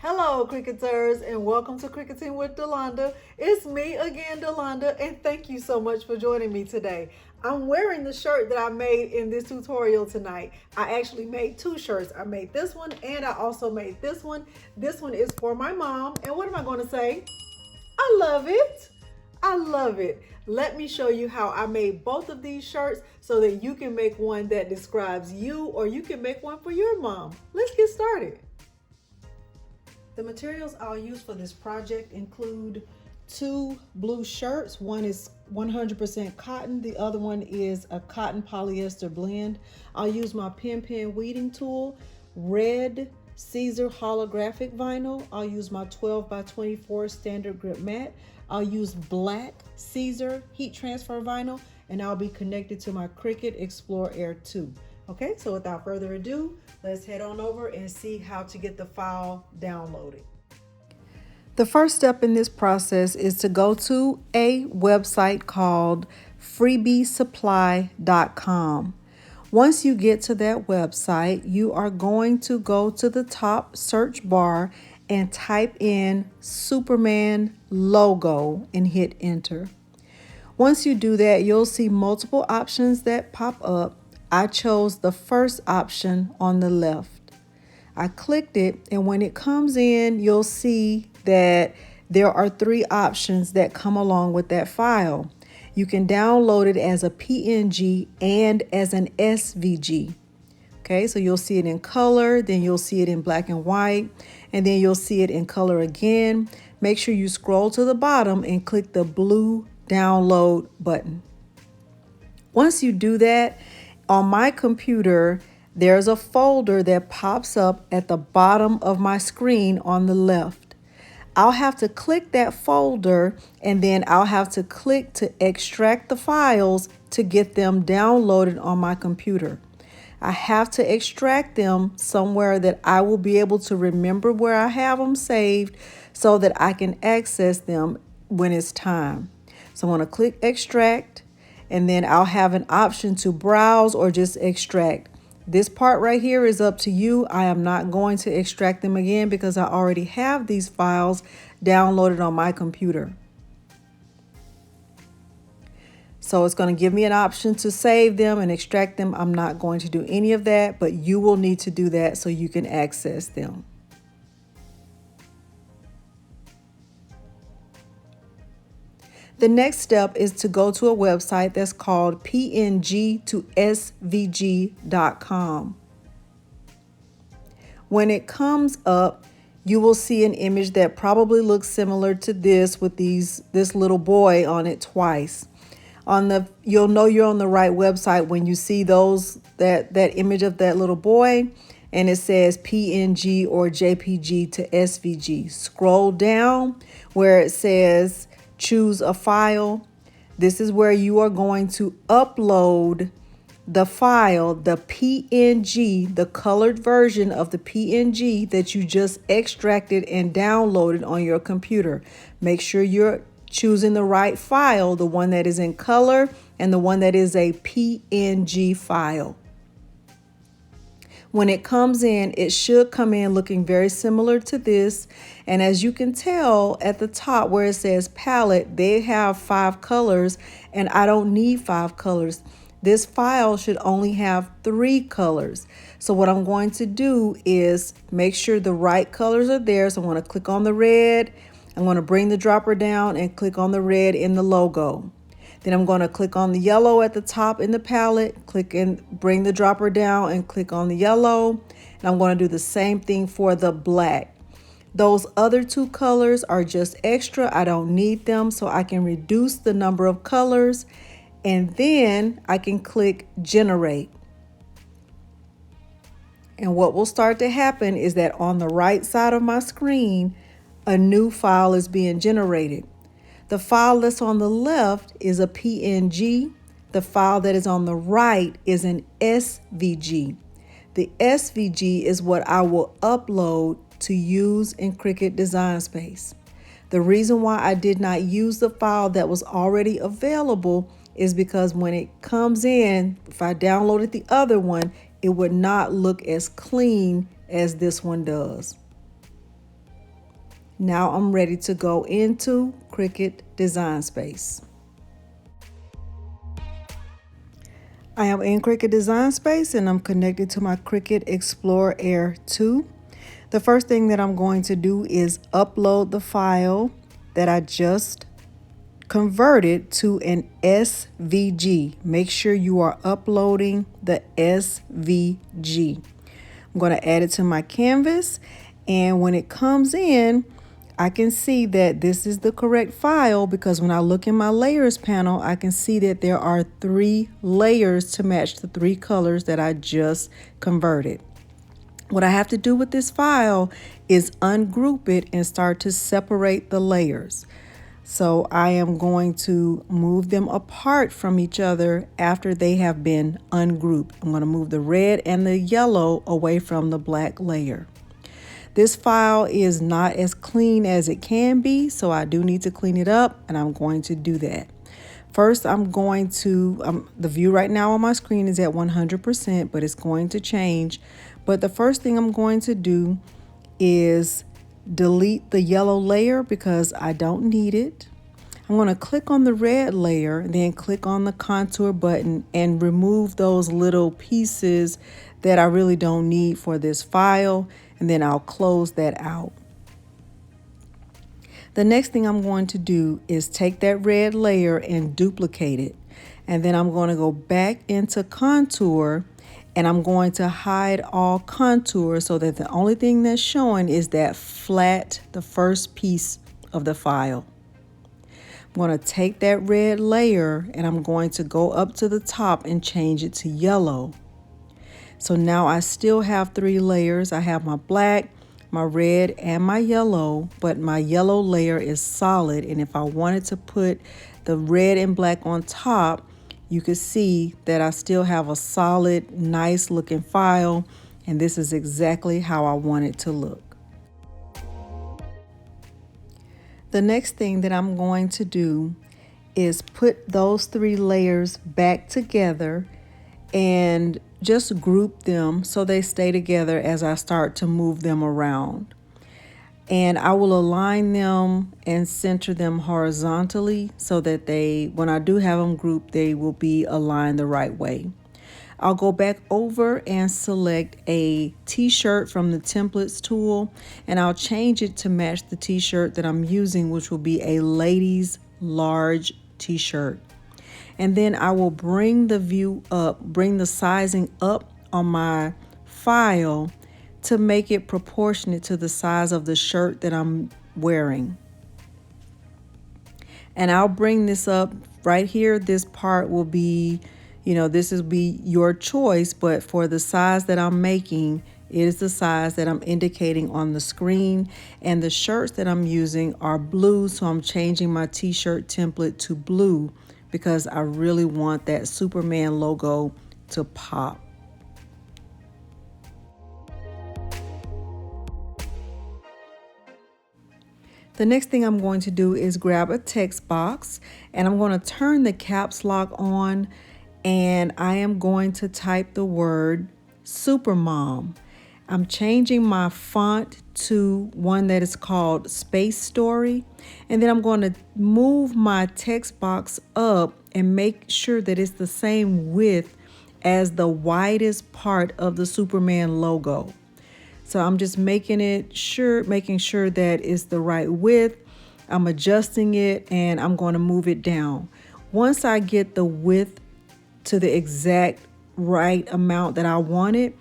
Hello, Cricuters, and welcome to Cricketing with Delonda. It's me again, Delonda, and thank you so much for joining me today. I'm wearing the shirt that I made in this tutorial tonight. I actually made two shirts. I made this one and I also made this one. This one is for my mom, and what am I going to say? I love it. I love it. Let me show you how I made both of these shirts so that you can make one that describes you, or you can make one for your mom. Let's get started. The materials I'll use for this project include two blue shirts. One is 100% cotton. The other one is a cotton polyester blend. I'll use my pen weeding tool, red Caesar holographic vinyl. I'll use my 12 by 24 standard grip mat. I'll use black Caesar heat transfer vinyl, and I'll be connected to my Cricut Explore Air 2. Okay, so without further ado, let's head on over and see how to get the file downloaded. The first step in this process is to go to a website called freebiesupply.com. Once you get to that website, you are going to go to the top search bar and type in Superman logo and hit enter. Once you do that, you'll see multiple options that pop up. I chose the first option on the left. I clicked it, and when it comes in, you'll see that there are three options that come along with that file. You can download it as a PNG and as an SVG. Okay, so you'll see it in color, then you'll see it in black and white, and then you'll see it in color again. Make sure you scroll to the bottom and click the blue download button. Once you do that, on my computer, there's a folder that pops up at the bottom of my screen on the left. I'll have to click that folder, and then I'll have to click to extract the files to get them downloaded on my computer. I have to extract them somewhere that I will be able to remember where I have them saved so that I can access them when it's time. So I'm going to click extract, and then I'll have an option to browse or just extract. This part right here is up to you. I am not going to extract them again because I already have these files downloaded on my computer. So it's going to give me an option to save them and extract them. I'm not going to do any of that, but you will need to do that so you can access them. The next step is to go to a website that's called png to svg.com. When it comes up, you will see an image that probably looks similar to this with this little boy on it twice. You'll know you're on the right website when you see that image of that little boy and it says PNG or JPG to SVG. Scroll down where it says choose a file. This is where you are going to upload the file, the PNG, the colored version of the PNG that you just extracted and downloaded on your computer. Make sure you're choosing the right file, the one that is in color and the one that is a PNG file. When it comes in, it should come in looking very similar to this. And as you can tell at the top where it says palette, they have 5 colors, and I don't need 5 colors. This file should only have 3 colors. So what I'm going to do is make sure the right colors are there. So I'm going to click on the red. I'm going to bring the dropper down and click on the red in the logo. Then I'm going to click on the yellow at the top in the palette, click and bring the dropper down and click on the yellow. And I'm going to do the same thing for the black. Those other 2 colors are just extra. I don't need them, so I can reduce the number of colors, and then I can click generate. And what will start to happen is that on the right side of my screen, a new file is being generated. The file that's on the left is a PNG. The file that is on the right is an SVG. The SVG is what I will upload to use in Cricut Design Space. The reason why I did not use the file that was already available is because when it comes in, if I downloaded the other one, it would not look as clean as this one does. Now I'm ready to go into Cricut Design Space. I am in Cricut Design Space and I'm connected to my Cricut Explorer Air 2. The first thing that I'm going to do is upload the file that I just converted to an SVG. Make sure you are uploading the SVG. I'm going to add it to my canvas, and when it comes in, I can see that this is the correct file because when I look in my layers panel, I can see that there are 3 layers to match the 3 colors that I just converted. What I have to do with this file is ungroup it and start to separate the layers. So I am going to move them apart from each other after they have been ungrouped. I'm going to move the red and the yellow away from the black layer. This file is not as clean as it can be, so I do need to clean it up, and I'm going to do that. First, I'm going to, the view right now on my screen is at 100%, but it's going to change. But the first thing I'm going to do is delete the yellow layer because I don't need it. I'm going to click on the red layer and then click on the contour button and remove those little pieces that I really don't need for this file, and then I'll close that out. The next thing I'm going to do is take that red layer and duplicate it, and then I'm going to go back into contour and I'm going to hide all contour so that the only thing that's showing is that flat, the first piece of the file. I'm going to take that red layer and I'm going to go up to the top and change it to yellow. So now I still have 3 layers. I have my black, my red, and my yellow, but my yellow layer is solid. And if I wanted to put the red and black on top, you could see that I still have a solid, nice looking file. And this is exactly how I want it to look. The next thing that I'm going to do is put those 3 layers back together and just group them so they stay together as I start to move them around. And I will align them and center them horizontally so that when I do have them grouped, they will be aligned the right way. I'll go back over and select a t-shirt from the templates tool, and I'll change it to match the t-shirt that I'm using, which will be a ladies large t-shirt. And then I will bring the view up, bring the sizing up on my file to make it proportionate to the size of the shirt that I'm wearing. And I'll bring this up right here. This part will be, this will be your choice, but for the size that I'm making, it is the size that I'm indicating on the screen. And the shirts that I'm using are blue, so I'm changing my t-shirt template to blue because I really want that Superman logo to pop. The next thing I'm going to do is grab a text box and I'm going to turn the caps lock on, and I am going to type the word Supermom. I'm changing my font to one that is called Space Story, and then I'm going to move my text box up and make sure that it's the same width as the widest part of the Superman logo. So I'm just making sure that it's the right width. I'm adjusting it and I'm going to move it down. Once I get the width to the exact right amount that I wanted,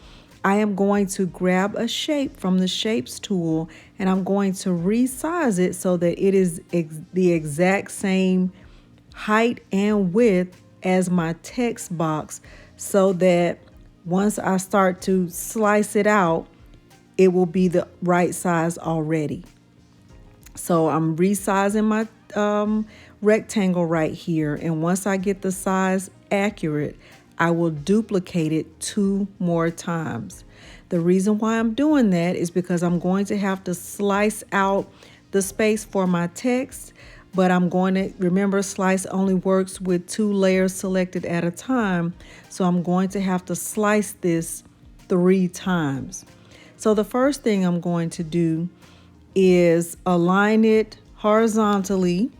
I am going to grab a shape from the Shapes tool and I'm going to resize it so that it is the exact same height and width as my text box, so that once I start to slice it out, it will be the right size already. So I'm resizing my rectangle right here, and once I get the size accurate, I will duplicate it 2 more times. The reason why I'm doing that is because I'm going to have to slice out the space for my text, but I'm going to remember slice only works with 2 layers selected at a time. So I'm going to have to slice this 3 times. So the first thing I'm going to do is align it horizontally,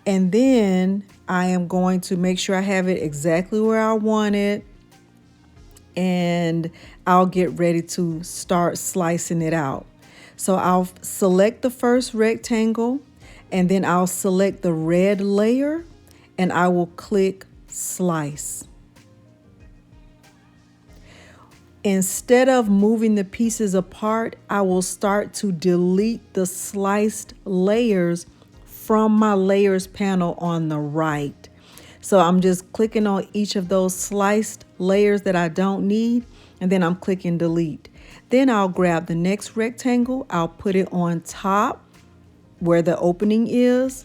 and then I am going to make sure I have it exactly where I want it, and I'll get ready to start slicing it out. So I'll select the first rectangle, and then I'll select the red layer, and I will click slice. Instead of moving the pieces apart, I will start to delete the sliced layers from my layers panel on the right. So I'm just clicking on each of those sliced layers that I don't need, and then I'm clicking delete. Then I'll grab the next rectangle, I'll put it on top where the opening is.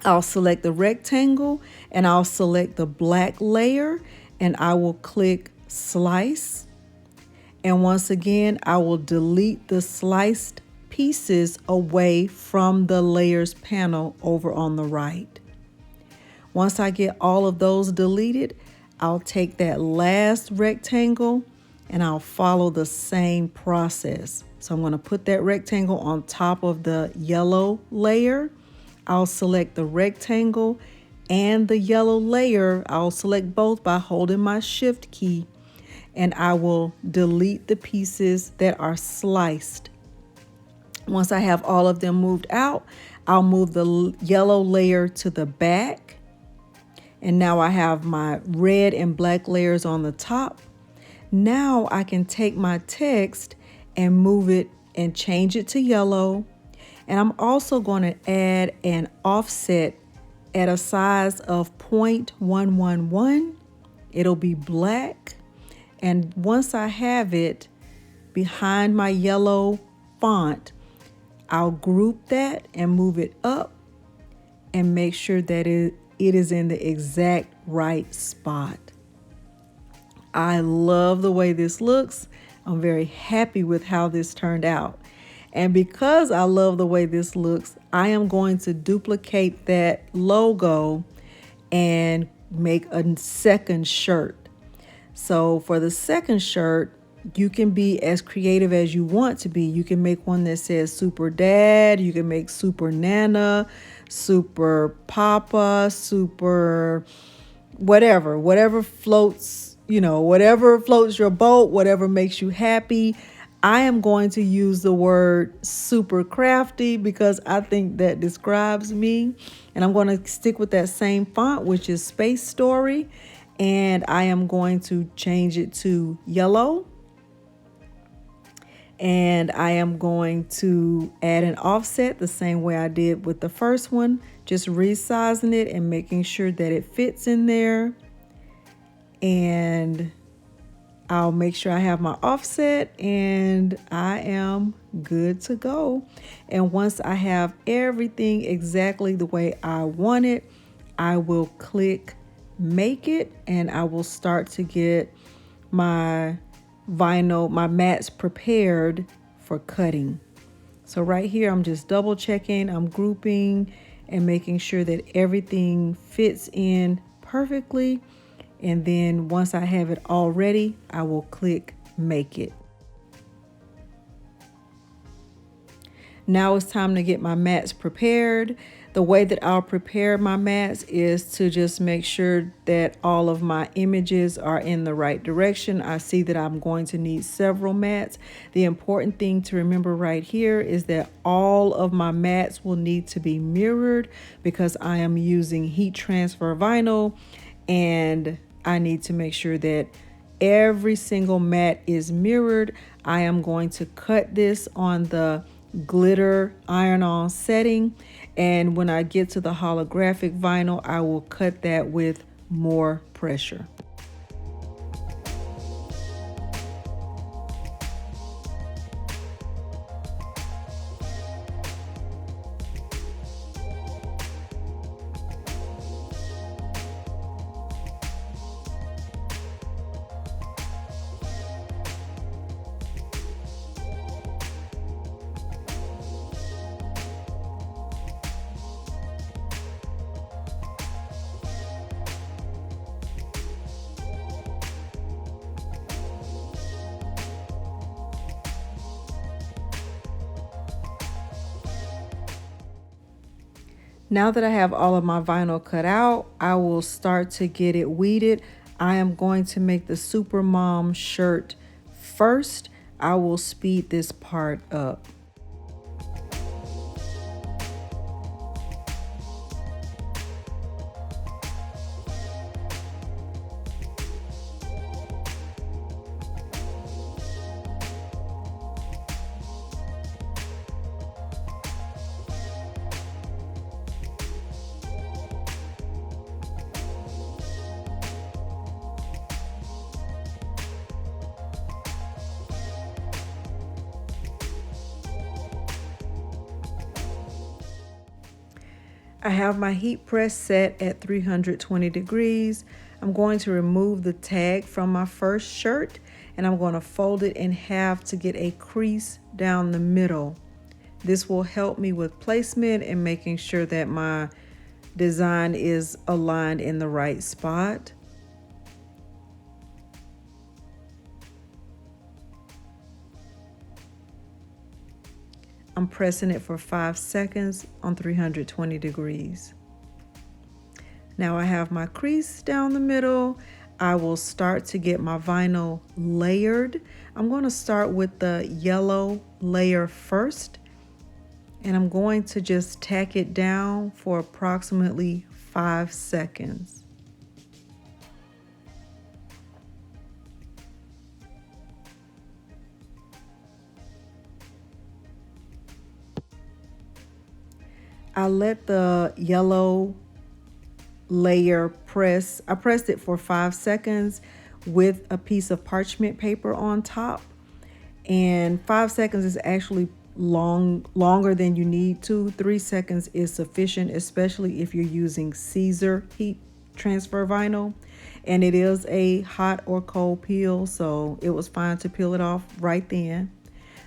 I'll select the rectangle, and I'll select the black layer, and I will click slice. And once again, I will delete the sliced pieces away from the layers panel over on the right. Once I get all of those deleted, I'll take that last rectangle and I'll follow the same process. So I'm going to put that rectangle on top of the yellow layer. I'll select the rectangle and the yellow layer. I'll select both by holding my shift key, and I will delete the pieces that are sliced. Once I have all of them moved out, I'll move the yellow layer to the back. And now I have my red and black layers on the top. Now I can take my text and move it and change it to yellow. And I'm also going to add an offset at a size of 0.111. It'll be black. And once I have it behind my yellow font, I'll group that and move it up and make sure that it is in the exact right spot. I love the way this looks. I'm very happy with how this turned out. And because I love the way this looks, I am going to duplicate that logo and make a second shirt. So for the second shirt, you can be as creative as you want to be. You can make one that says Super Dad, you can make Super Nana, Super Papa, Super whatever floats, whatever floats your boat, whatever makes you happy. I am going to use the word super crafty because I think that describes me. And I'm going to stick with that same font, which is Space Story. And I am going to change it to yellow. And I am going to add an offset the same way I did with the first one, just resizing it and making sure that it fits in there. And I'll make sure I have my offset and I am good to go. And once I have everything exactly the way I want it, I will click make it, and I will start to get my vinyl, my mats prepared for cutting. So right here, I'm just double checking, I'm grouping and making sure that everything fits in perfectly. And then once I have it all ready, I will click make it. Now it's time to get my mats prepared. The way that I'll prepare my mats is to just make sure that all of my images are in the right direction. I see that I'm going to need several mats. The important thing to remember right here is that all of my mats will need to be mirrored because I am using heat transfer vinyl, and I need to make sure that every single mat is mirrored. I am going to cut this on the glitter iron-on setting, and when I get to the holographic vinyl, I will cut that with more pressure. Now that I have all of my vinyl cut out, I will start to get it weeded. I am going to make the Supermom shirt first. I will speed this part up. I have my heat press set at 320 degrees. I'm going to remove the tag from my first shirt and I'm going to fold it in half to get a crease down the middle. This will help me with placement and making sure that my design is aligned in the right spot. I'm pressing it for 5 seconds on 320 degrees. Now I have my crease down the middle. I will start to get my vinyl layered. I'm going to start with the yellow layer first, and I'm going to just tack it down for approximately 5 seconds. I let the yellow layer press. I pressed it for 5 seconds with a piece of parchment paper on top. And 5 seconds is actually longer than you need to. 3 seconds is sufficient, especially if you're using Caesar heat transfer vinyl. And it is a hot or cold peel, so it was fine to peel it off right then.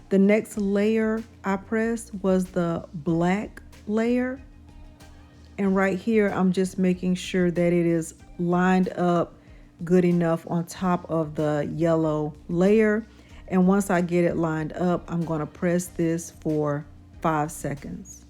The next layer I pressed was the black layer, and right here I'm just making sure that it is lined up good enough on top of the yellow layer. And once I get it lined up, I'm going to press this for 5 seconds.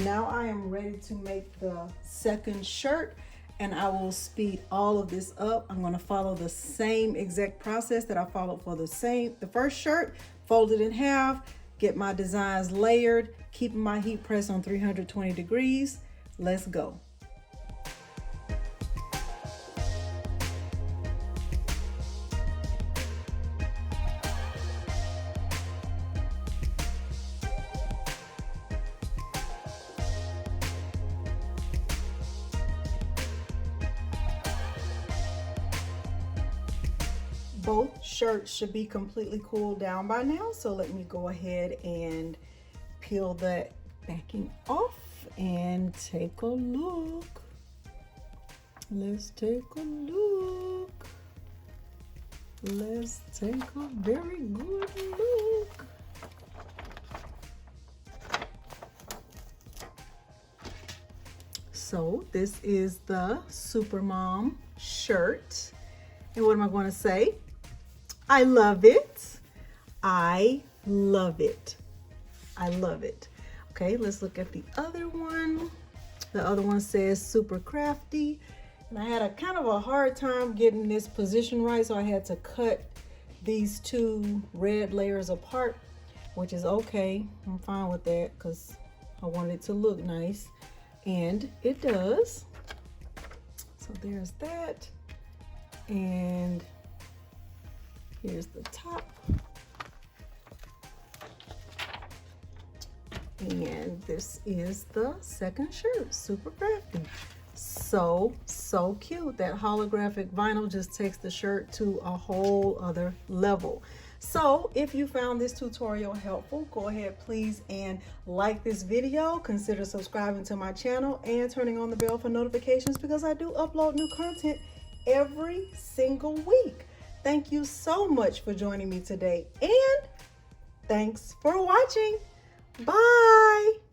Now I am ready to make the second shirt, and I will speed all of this up. I'm going to follow the same exact process that I followed for the first shirt. Fold it in half, get my designs layered, keeping my heat press on 320 degrees. Let's go. both shirts should be completely cooled down by now. So let me go ahead and peel that backing off and take a look. Let's take a look. Let's take a very good look. So this is the Supermom shirt. And what am I going to say? I love it. I love it. I love it. Okay, let's look at the other one. The other one says super crafty. And I had a kind of a hard time getting this position right, so I had to cut these two red layers apart, which is okay. I'm fine with that because I want it to look nice. And it does. So there's that. And here's the top. And this is the second shirt, super crafty. So cute. That holographic vinyl just takes the shirt to a whole other level. So if you found this tutorial helpful, go ahead please and like this video, consider subscribing to my channel and turning on the bell for notifications because I do upload new content every single week. Thank you so much for joining me today and thanks for watching. Bye.